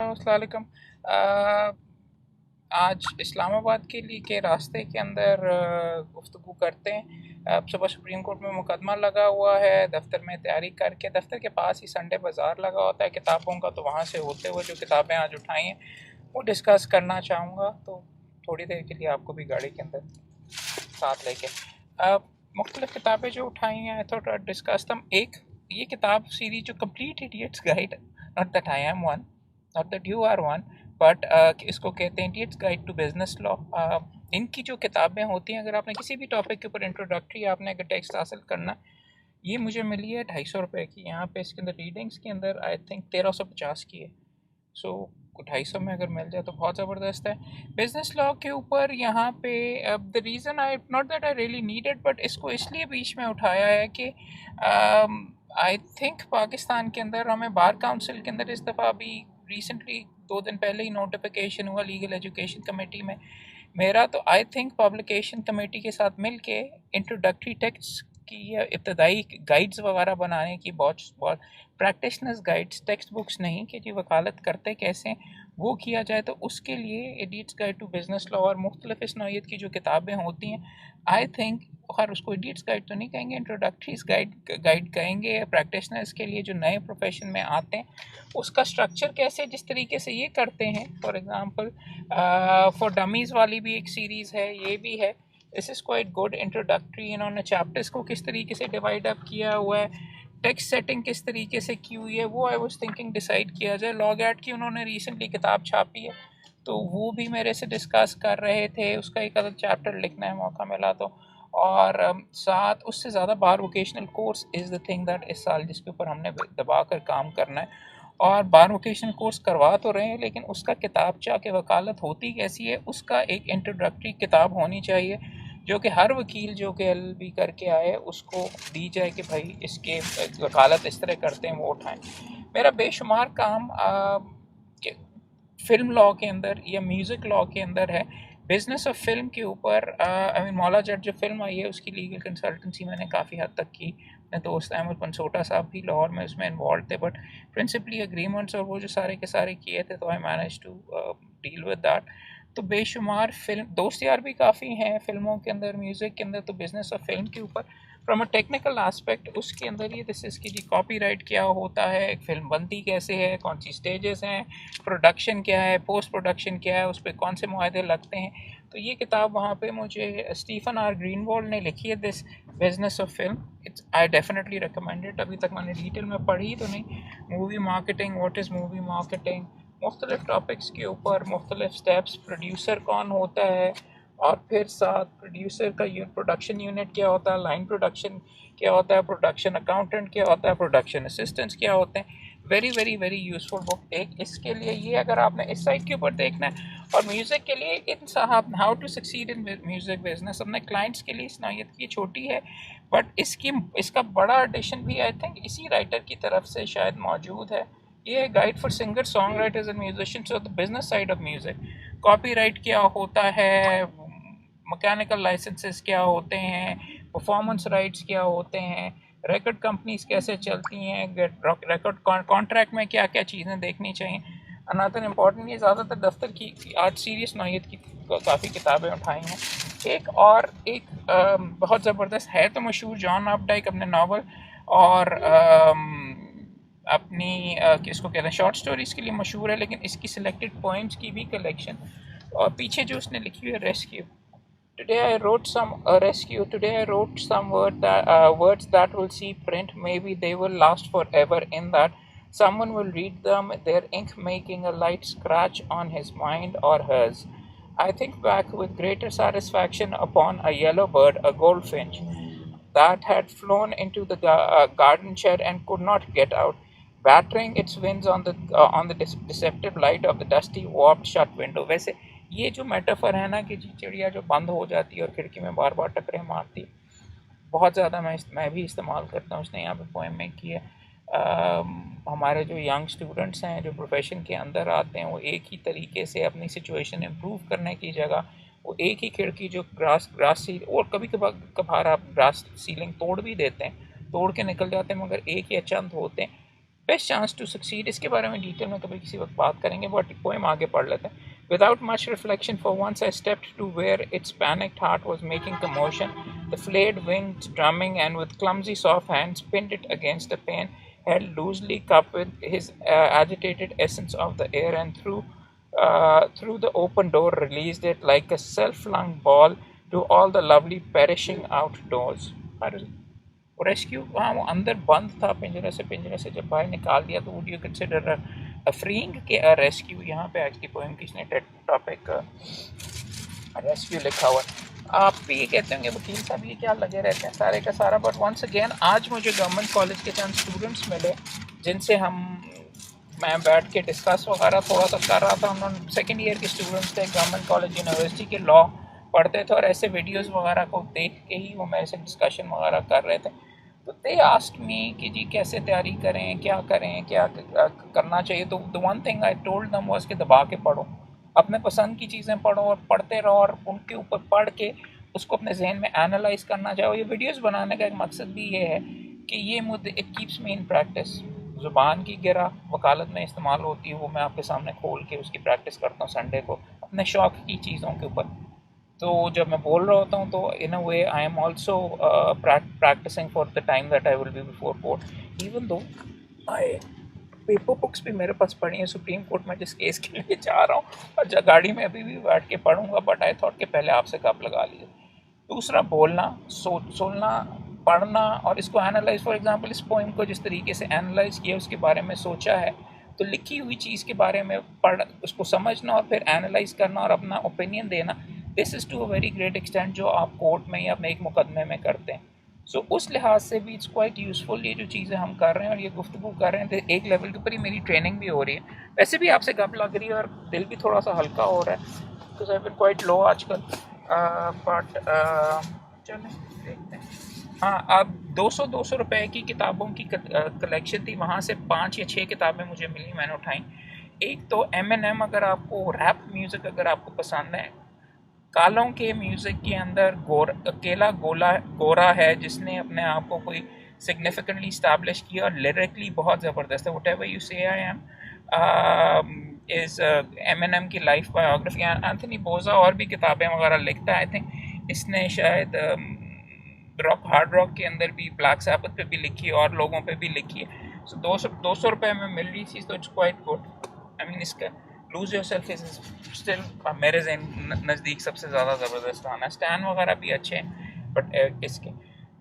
अस्सलामुअलैकुम। आज इस्लामाबाद के रास्ते के अंदर गुफ्तगू करते हैं। सुबह सुप्रीम कोर्ट में मुकदमा लगा हुआ है। दफ्तर में तैयारी करके, दफ्तर के पास ही संडे बाज़ार लगा होता है किताबों का, तो वहाँ से होते हुए जो किताबें आज उठाई हैं वो डिस्कस करना चाहूँगा। तो थोड़ी देर के लिए आपको भी गाड़ी के अंदर साथ लेके मुख्तलिफ़ किताबें जो उठाई हैं आई थॉट डिस्कस दम। एक ये किताब सीरीज जो complete idiot's guide, not that I am one, not that you are one, but इसको कहते हैं idiot's guide to business law. इनकी जो किताबें होती हैं, अगर आपने किसी भी टॉपिक के ऊपर इंट्रोडक्टरी आपने अगर टेक्स्ट हासिल करना, ये मुझे मिली है 250 रुपये की। यहाँ पे इसके अंदर रीडिंग्स के अंदर आई थिंक 1350 की है। सो 250 में अगर मिल जाए तो बहुत ज़बरदस्त है। बिज़नेस लॉ के ऊपर यहाँ पे the reason I not that I really needed, but इसको इसलिए बीच में उठाया है कि आई थिंक पाकिस्तान के अंदर हमें बार काउंसिल के अंदर इस दफ़ा अभी रिसेंटली 2 दिन पहले ही नोटिफिकेशन हुआ लीगल एजुकेशन कमेटी में मेरा, तो आई थिंक पब्लिकेशन कमेटी के साथ मिल के इंट्रोडक्टरी टेक्स्ट की या इब्तदाई गाइड्स वगैरह बनाने की बहुत बहुत प्रैक्टिशनर्स गाइड्स, टेक्स्ट बुक्स नहीं कि जी वकालत करते कैसे, वो किया जाए। तो उसके लिए idiot's guide to business law और मुख्तलिफ इस नौइयत की जो किताबें होती हैं, आई थिंक खैर उसको इडियट्स गाइड तो नहीं कहेंगे, इंट्रोडक्टरीज गाइड कहेंगे प्रैक्टिशनर्स के लिए जो नए प्रोफेशन में आते हैं। उसका स्ट्रक्चर कैसे, जिस तरीके से ये करते हैं, फॉर एग्ज़ाम्पल फॉर डमीज़ वाली भी एक सीरीज़ है, ये भी है। This is quite good introductory. इन्होंने चैप्टर्स को किस तरीके से डिवाइड अप किया हुआ है, टेक्स्ट सेटिंग किस तरीके से की हुई है, वो आई वाज थिंकिंग डिसाइड किया जाए। लॉग एड की उन्होंने रिसेंटली किताब छापी है, तो वो भी मेरे से डिस्कस कर रहे थे, उसका एक अलग चैप्टर लिखना है मौका मिला तो। और साथ उससे ज़्यादा बार vocational course is the thing that इस साल जिसके ऊपर हमने दबा कर काम करना है। और बार वोकेशनल कोर्स करवा तो रहे हैं, लेकिन उसका किताबचा के वकालत होती कैसी है, उसका एक इंट्रोडक्टरी किताब होनी चाहिए जो कि हर वकील जो कि LLB करके आए उसको दी जाए कि भाई इसके वकालत इस तरह करते हैं, वो उठाएं। मेरा बेशुमार काम फ़िल्म लॉ के अंदर या म्यूज़िक लॉ के अंदर है। बिज़नेस ऑफ फ़िल्म के ऊपर आई मीन मौला जट जो फ़िल्म आई है उसकी लीगल कंसल्टेंसी मैंने काफ़ी हद तक की। अपने दोस्त अहमद पंसोटा साहब भी लाहौर में उसमें इन्वॉल्व थे, बट प्रिंसिपली एग्रीमेंट्स और वो जो सारे के सारे किए थे, तो I manage to deal with that. तो बेशुमार फ़िल्म दोस्त यार भी काफ़ी हैं फ़िल्मों के अंदर, म्यूज़िक के अंदर। तो बिज़नेस ऑफ फ़िल्म के ऊपर फ्रॉम अ टेक्निकल एस्पेक्ट उसके अंदर ये दिस इसकी जी कॉपीराइट क्या होता है, एक फ़िल्म बनती कैसे है, कौन सी स्टेजेस हैं, प्रोडक्शन क्या है, पोस्ट प्रोडक्शन क्या है, उस पर कौन से मुआहदे लगते हैं। तो ये किताब वहाँ पे मुझे स्टीफन आर ग्रीनवॉल्ड ने लिखी है, this business of film. It's I definitely recommend it. अभी तक मैंने डिटेल में पढ़ी तो नहीं। Movie marketing, what is movie marketing, मुख्तलिफ टॉपिक्स के ऊपर मुख्तलिफ स्टेप्स, प्रोड्यूसर कौन होता है, और फिर साथ प्रोड्यूसर का प्रोडक्शन यूनिट क्या होता है, लाइन प्रोडक्शन क्या होता है, प्रोडक्शन अकाउंटेंट क्या होता है, प्रोडक्शन असिस्टेंट्स क्या होते हैं। Very very very useful book. एक इसके लिए ये अगर आपने इस साइड के ऊपर देखना है, और म्यूज़िक के लिए इन साहब how to succeed in music business, अपने क्लाइंट्स के लिए इस नौयत की छोटी है, बट इसका बड़ा एडिशन भी आई थिंक इसी राइटर की तरफ से शायद मौजूद है। ये guide for singer song writers and musicians of the business side of music. Copyright क्या होता है, मैकेनिकल लाइसेंसेस क्या होते हैं, परफॉर्मेंस राइट्स क्या होते हैं, रिकॉर्ड कंपनीज कैसे चलती हैं, रिकॉर्ड कॉन्ट्रैक्ट में क्या क्या चीज़ें देखनी चाहिए। अनदर इम्पॉर्टेंट, ये ज़्यादातर दफ्तर की आर्ट सीरियस नौयत की काफ़ी किताबें उठाई हैं। एक बहुत ज़बरदस्त है तो मशहूर जॉन अपडाइक अपने नावल और अपनी किसको कहते हैं शॉर्ट स्टोरीज़ के लिए मशहूर है, लेकिन इसकी सिलेक्टेड पोइम्स की भी कलेक्शन, और पीछे जो उसने लिखी हुई है rescue. Today I wrote some rescue. Today I wrote some words that will see print. Maybe they will last forever. In that, someone will read them, their ink making a light scratch on his mind or hers. I think back with greater satisfaction upon a yellow bird, a goldfinch, that had flown into the garden shed and could not get out, battering its wings on the deceptive light of the dusty, warped shut window. वैसे ये जो metaphor है ना कि चिड़िया जो बंद हो जाती है और खिड़की में बार बार टकरे मारती है, बहुत ज़्यादा मैं भी इस्तेमाल करता हूँ। उसने यहाँ पे पोएम में की है। हमारे जो यंग स्टूडेंट्स हैं जो प्रोफेशन के अंदर आते हैं, वो एक ही तरीके से अपनी सिचुएशन इम्प्रूव करने की जगह वो एक ही खिड़की जो ग्रास सील, और कभी कभार आप ग्रास सीलिंग तोड़ भी देते हैं, तोड़ के निकल जाते हैं, मगर एक या चंद होते हैं बेस्ट चांस टू सक्सीड, इसके बारे में डिटेल में कभी किसी वक्त बात करेंगे, बट पोएम आगे पढ़ लेते हैं. Without much reflection, for once I stepped to where its panicked heart was making commotion. The flayed wings drumming, and with clumsy soft hands pinned it against a pane held loosely cupped with his agitated essence of the air, and through the open door released it like a self-flung ball to all the lovely perishing outdoors. Rescue, हाँ वो अंदर बंद था पिंजरे से जब बाहर निकाल दिया तो would you consider a freeing के अ रेस्क्यू. यहाँ पे एक्चुअली पोएम की इसने टॉपिक रेस्क्यू लिखा हुआ है. आप भी ये कहते होंगे वकील साहब ये क्या लगे रहते हैं सारे का सारा, बट वंस अगेन आज मुझे गवर्नमेंट कॉलेज के चंद स्टूडेंट्स मिले जिनसे मैं बैठ के डिस्कस वगैरह थोड़ा सा कर रहा था. उन्होंने सेकेंड ईयर के स्टूडेंट्स थे, गवर्नमेंट कॉलेज यूनिवर्सिटी के लॉ पढ़ते थे, और ऐसे वीडियोस वगैरह को देख के ही वो मेरे से डिस्कशन वगैरह कर रहे थे. तो दे आस्क्ड मी कि जी कैसे तैयारी करें, क्या करना चाहिए. तो the one thing I told them was कि दबा के पढ़ो, अपने पसंद की चीज़ें पढ़ो और पढ़ते रहो, और उनके ऊपर पढ़ के उसको अपने जहन में एनालाइज करना चाहो. ये वीडियोस बनाने का एक मकसद भी ये है कि ये मुद्दे it keeps me in practice. ज़ुबान की गिरा वकालत में इस्तेमाल होती है, वो मैं आपके सामने खोल के उसकी प्रैक्टिस करता हूँ संडे को अपने शौक़ की चीज़ों के ऊपर. तो जब मैं बोल रहा होता हूँ तो in a way I am also practising for the time that I will be before court. Even though I paper books भी मेरे पास पढ़ी हैं सुप्रीम कोर्ट में जिस केस के लिए जा रहा हूँ, और गाड़ी में अभी भी बैठ के पढ़ूंगा, बट आई थॉट कि पहले आपसे गप लगा लीजिए. दूसरा बोलना, सोचना, पढ़ना और इसको एनालाइज. फॉर एग्जांपल इस पोएम को जिस तरीके से एनालाइज किया, उसके बारे में सोचा है, तो लिखी हुई चीज़ के बारे में पढ़ उसको समझना और फिर एनालाइज करना और अपना ओपिनियन देना, this is to a very great extent जो आप कोर्ट में या अपने एक मुकदमे में करते हैं. सो उस लिहाज से भी इट्स क्वाइट यूज़फुल ये जो चीज़ें हम कर रहे हैं और ये गुफ्तगू कर रहे हैं. तो एक लेवल के ऊपर ही मेरी ट्रेनिंग भी हो रही है. वैसे भी आपसे गप लग रही है और दिल भी थोड़ा सा हल्का हो रहा है, because I been quite low आजकल. बट चलें देखते हैं. हाँ, अब 200 रुपए की किताबों की कलेक्शन थी, वहाँ से 5 या 6 किताबें मुझे मिली, मैंने उठाई. एक तो M&M, अगर आपको रैप म्यूज़िक अगर आपको पसंद है, कालों के म्यूज़िक के अंदर अकेला गोरा है जिसने अपने आप को कोई सिग्निफिकेंटली इस्टेब्लिश किया और लिरिकली बहुत ज़बरदस्त है. व्हाटएवर यू से आई एम इज़ M&M की लाइफ बायोग्राफी. एंथनी बोजा और भी किताबें वगैरह लिखता है. आई थिंक इसने शायद हार्ड रॉक के अंदर भी ब्लैक सैबथ पे भी लिखी है और लोगों पे भी लिखी है. सो 200 रुपये में मिल रही थी, तो it's quite good. I mean इसका लूज योरसेल्फ इज स्टिल मेरे नज़दीक सबसे ज़्यादा ज़बरदस्त गाना. स्टैन वगैरह भी अच्छे हैं, बट इसके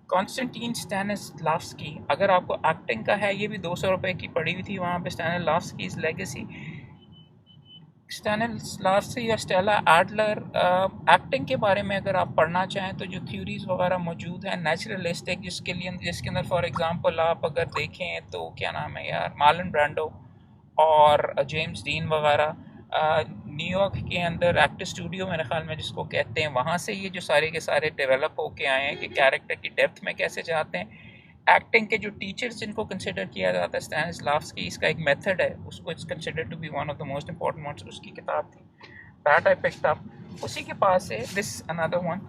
कॉन्स्टेंटीन स्टैनिस्लावस्की, अगर आपको एक्टिंग का है, ये भी 200 रुपये की पड़ी हुई थी वहाँ पे. स्टैनिस्लावस्कीज़ लेगेसी, स्टैनिस्लावस्की और स्टेला एडलर. एक्टिंग के बारे में अगर आप पढ़ना चाहें तो जो थ्योरीज वगैरह मौजूद हैं नेचुरलिस्टिक, जिसके अंदर फॉर एग्जांपल आप अगर देखें तो क्या नाम है यार, मार्लन ब्रांडो और जेम्स डीन वगैरह. न्यूयॉर्क के अंदर एक्टर स्टूडियो मेरे ख्याल में जिसको कहते हैं, वहाँ से ये जो सारे के सारे डेवलप होके आए हैं कि कैरेक्टर की डेप्थ में कैसे जाते हैं. एक्टिंग के जो टीचर्स जिनको कंसिडर किया जाता है, स्टैनिस्लावस्की, इसका एक मेथड है, उसको it's considered to be one of the most important ones. उसकी किताब थी, दैट आई पिक्ड अप. उसी के पास से दिस अनदर वन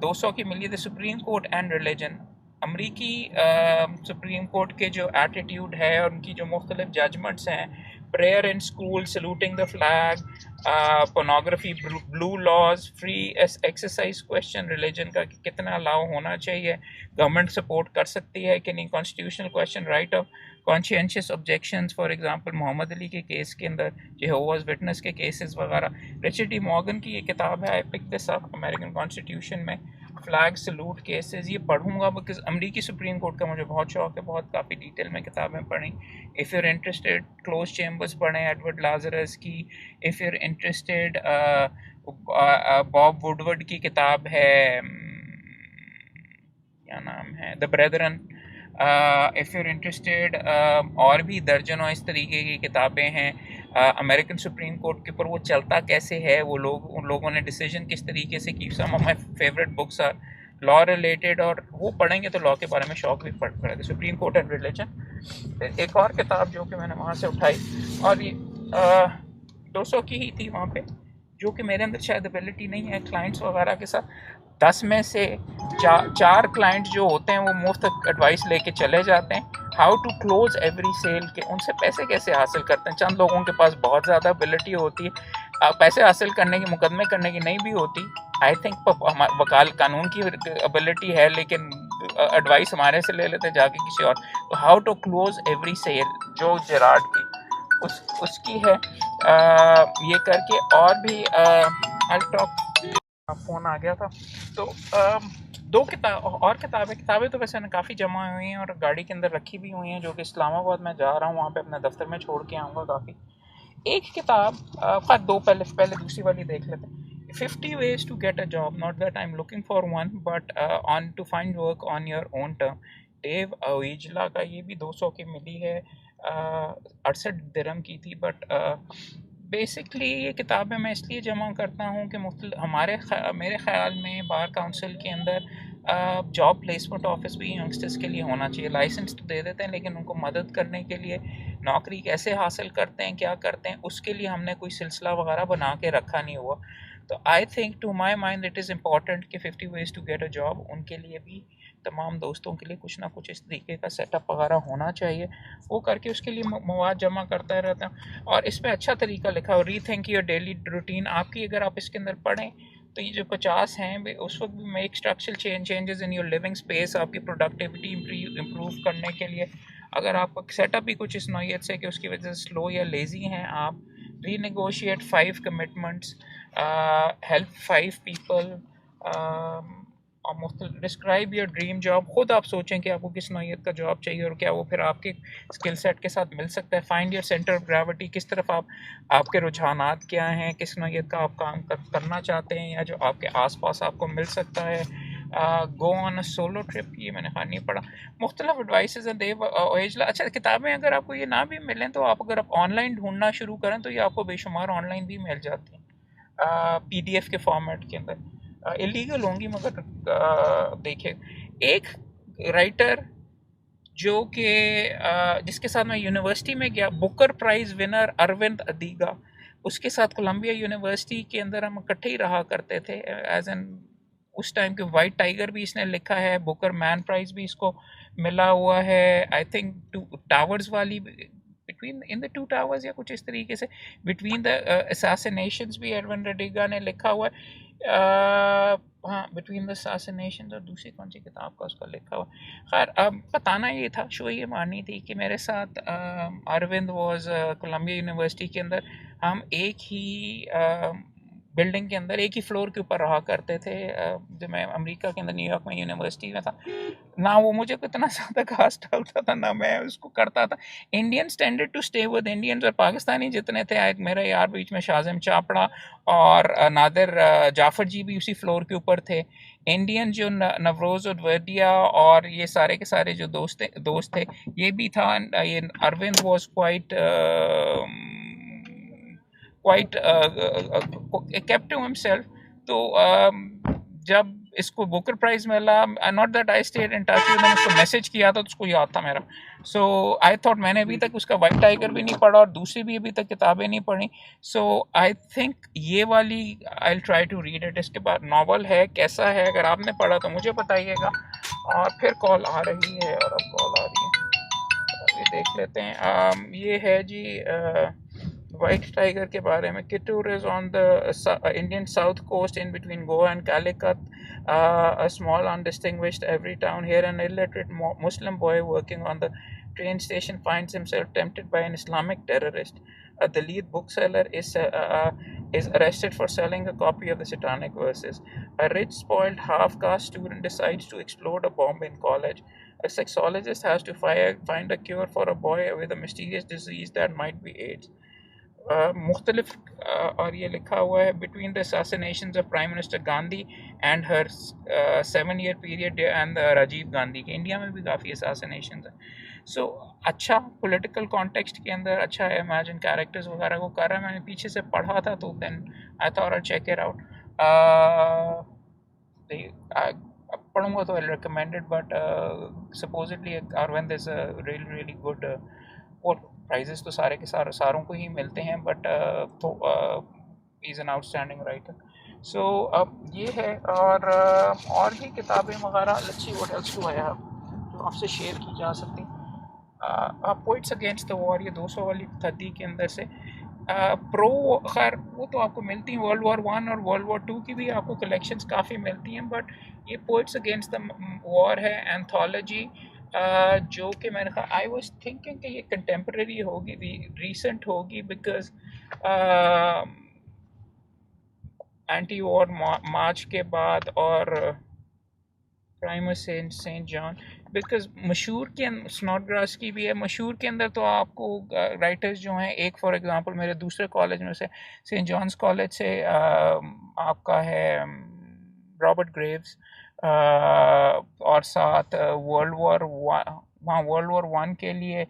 200 की मिली, the Supreme Court and religion. अमरीकी सुप्रीम कोर्ट के जो एटीट्यूड है और उनकी जो मुख्तलिफ जजमेंट्स हैं, prayer in school, saluting the flag, pornography, blue laws, free exercise question, religion का कितना अलाउ होना चाहिए, गवर्नमेंट सपोर्ट कर सकती है कि नहीं, constitutional question, right of conscientious objections. For example Muhammad Ali के केस के अंदर, जेहोवाज विटनेस के केसेस वगैरह. रिचर्ड डी मॉर्गन की ये किताब है, I pick this up, American constitution में फ्लैग सलूट केसेस. ये पढ़ूंगा बिकॉज अमरीकी सुप्रीम कोर्ट का मुझे बहुत शौक है, बहुत काफ़ी डिटेल में किताबें पढ़ी. If you're interested, close chambers पढ़ें एडवर्ड लाजरस की. If you're interested, Bob Woodward की किताब है, क्या नाम है, the brethren. If you're interested, और भी दर्जनों इस तरीके की किताबें हैं अमेरिकन सुप्रीम कोर्ट के ऊपर, वो चलता कैसे है, वो लोग, उन लोगों ने डिसीजन किस तरीके से की. Some of my favourite books are law related, और वो पढ़ेंगे तो लॉ के बारे में शौक भी पड़ेगा. सुप्रीम कोर्ट एंड रिलीजन एक और किताब जो कि मैंने वहाँ से उठाई, और ये 200 की ही थी वहाँ पे, जो कि मेरे अंदर शायद एबिलिटी नहीं है क्लाइंट्स वगैरह के साथ. 10 में से 4 क्लाइंट जो होते हैं वो मुफ्त एडवाइस लेके चले जाते हैं, how to close every sale, के उनसे पैसे कैसे हासिल करते हैं। चंद लोगों के पास बहुत ज़्यादा एबिलिटी होती है पैसे हासिल करने की, मुकदमे करने की नहीं भी होती। आई थिंक वकाल कानून की एबिलिटी है, लेकिन एडवाइस हमारे से ले लेते जाके किसी और। तो how to close every sale जो जेरार्ड की उसकी है। ये करके और भी फ़ोन आ गया था। तो दो किताबें तो वैसे काफ़ी जमा हुई हैं और गाड़ी के अंदर रखी भी हुई हैं, जो कि इस्लामाबाद में जा रहा हूँ वहाँ पे अपने दफ्तर में छोड़ के आऊँगा काफ़ी। एक किताब दो पहले दूसरी वाली देख लेते हैं। 50 ways to get a job, not that I'm looking for one, but on to find work on your own term। Dave ओइजला का, ये भी 200 की मिली है, 68 दिरहम की थी। बट बेसिकली ये किताबें मैं इसलिए जमा करता हूँ कि मेरे ख़्याल में बार काउंसिल के अंदर जॉब प्लेसमेंट ऑफिस भी यंगस्टर्स के लिए होना चाहिए। लाइसेंस तो दे देते हैं, लेकिन उनको मदद करने के लिए नौकरी कैसे हासिल करते हैं, क्या करते हैं, उसके लिए हमने कोई सिलसिला वगैरह बना के रखा नहीं हुआ। तो I think to my mind it is important कि 50 ways to get a job, उनके लिए भी तमाम दोस्तों के लिए कुछ ना कुछ इस तरीके का सेटअप वगैरह होना चाहिए। वो करके उसके लिए मवाद जमा करता रहता हूँ। और इस पर अच्छा तरीका लिखा हो, रीथिंक योर डेली रूटीन आपकी, अगर आप इसके अंदर पढ़ें तो ये जो 50 हैं उस वक्त भी make structural changes in your living space, आपकी प्रोडक्टिविटी इम्प्रूव करने के लिए। अगर आपका सेटअप भी कुछ इस नौयत से कि उसकी वजह से स्लो या लेज़ी हैं आप, रीनेगोशिएट 5 कमिटमेंट्स, हेल्प 5 पीपल, और डिस्क्राइब योर ड्रीम जॉब। खुद आप सोचें कि आपको किस नौयत का जॉब चाहिए और क्या वो फिर आपके स्किल सेट के साथ मिल सकता है। Find your centre of gravity, किस तरफ आपके रुझानात क्या हैं, किस नौयत का आप काम करना चाहते हैं या जो आपके आसपास आपको मिल सकता है। Go on a solo trip, ये मैंने नहीं पढ़ा। मुख्तलिफ एडवाइसेज हैं देव ओइजला। अच्छा, किताबें अगर आपको ये ना भी मिलें तो अगर आप ऑनलाइन ढूंढना शुरू करें तो ये आपको बेशुमार ऑनलाइन भी मिल जाती हैं PDF के फॉर्मेट के अंदर। इलीगल होंगी मगर देखिए, एक राइटर जो कि जिसके साथ मैं यूनिवर्सिटी में गया, बुकर प्राइज़ विनर अरविंद अदीगा, उसके साथ कोलंबिया यूनिवर्सिटी के अंदर हम इकट्ठे ही रहा करते थे। एज एन उस टाइम के वाइट टाइगर भी इसने लिखा है, बुकर मैन प्राइज़ भी इसको मिला हुआ है। आई थिंक टू टावर्स वाली, between in the two towers या कुछ इस तरीके से, बिटवीन द असैसिनेशंस भी एडविन रेडिगा ने लिखा हुआ है। हाँ, बिटवीन द असैसिनेशंस, और दूसरी कौन सी किताब का उसका लिखा हुआ। खैर, अब बताना ये था, शो ये मारनी थी कि मेरे साथ अरविंद वॉज कोलंबिया यूनिवर्सिटी के अंदर, हम एक ही बिल्डिंग के अंदर एक ही फ्लोर के ऊपर रहा करते थे। जब मैं अमेरिका के अंदर न्यूयॉर्क में यूनिवर्सिटी में था, ना वो मुझे कितना ज़्यादा खास डालता था ना मैं उसको करता था। Indians tended to stay with Indians, और पाकिस्तानी जितने थे, एक मेरा यार बीच में शाजिम चापड़ा और नादिर जाफ़र जी भी उसी फ्लोर के ऊपर थे। इंडियन जो नवरोज़ और वर्दिया और ये सारे के सारे जो दोस्त थे ये भी था। ये Arvind was quite kept to himself। तो जब इसको बुकर प्राइज़ मिला, not that I stayed in touch, मैंने उसको मैसेज किया था तो उसको याद था मेरा। सो आई थॉट, मैंने अभी तक उसका वाइट टाइगर भी नहीं पढ़ा और दूसरी भी अभी तक किताबें नहीं पढ़ी। सो आई थिंक ये वाली I try to read it. इसके बाद नावल है, कैसा है, अगर आपने पढ़ा तो मुझे बताइएगा। और फिर कॉल आ रही है, और अब कॉल आ रही है, ये देख लेते हैं। ये है जी वाइट टाइगर के बारे में। Kittur is on the Indian south coast in between Goa and Calicut, a small undistinguished every town. Here an illiterate Muslim boy working on the train station finds himself tempted by an Islamic terrorist. A Dalit bookseller is arrested for selling a copy of the Satanic Verses. A rich, spoiled, half-caste student decides to explode a bomb in college. A sexologist has to find a cure for a boy with a mysterious disease that might be AIDS. मुख्तलिफ और ये लिखा हुआ है, between the assassinations of prime minister Gandhi and her 7-year period and Rajiv Gandhi के। India में भी काफ़ी असैसिनेशंस हैं। सो अच्छा पॉलिटिकल कॉन्टेक्स्ट के अंदर अच्छा है, इमेजिन कैरेक्टर्स वगैरह को कर रहा है। मैंने पीछे से पढ़ा था तो then I thought I check it out. पढ़ूंगा तो I recommended, but supposedly Arvind is a really good. और प्राइजेस तो सारे के सारों को ही मिलते हैं, बट तो is an outstanding writer. So अब ये है, और भी किताबें वगैरह अच्छी what else to I have जो आपसे शेयर की जा सकती। पोइट्स अगेंस्ट द वॉर, ये 200 वाली खती के अंदर से प्रो, खैर वो तो आपको मिलती हैं, वर्ल्ड वॉर वन और वर्ल्ड वॉर टू की भी आपको कलेक्शंस काफ़ी मिलती हैं, बट ये पोइट्स अगेंस्ट द वॉर है एंथोलॉजी, जो कि मैंने कहा आई वाज थिंकिंग कि ये कंटेम्प्रेरी होगी, रीसेंट होगी, बिकॉज एंटी वॉर मार्च के बाद और प्राइमर सेंट जॉन, बिकॉज मशहूर के स्नॉडग्रास की भी है, मशहूर के अंदर तो आपको राइटर्स जो हैं, एक फॉर एग्जांपल मेरे दूसरे कॉलेज में से सेंट जॉन्स कॉलेज से आपका है रॉबर्ट ग्रेव्स, और साथ वहाँ वर्ल्ड वॉर वन के लिए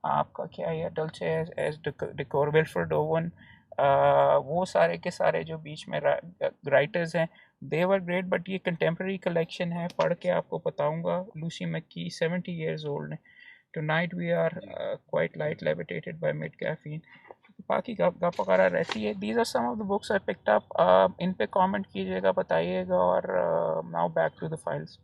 आपका क्या है डल्चे एस डिकोर विल्फ्रेड ओवन, वो सारे के सारे जो बीच में राइटर्स हैं, दे वर ग्रेट, बट ये कंटेम्प्रेरी कलेक्शन है, पढ़ के आपको बताऊंगा। लूसी मैकी 70 years old है। Tonight we are quite light levitated by mid caffeine. बाकी गप वगैरह रहती है। These are some of the books I picked up. इन पे कमेंट कीजिएगा, बताइएगा, और now back to the files.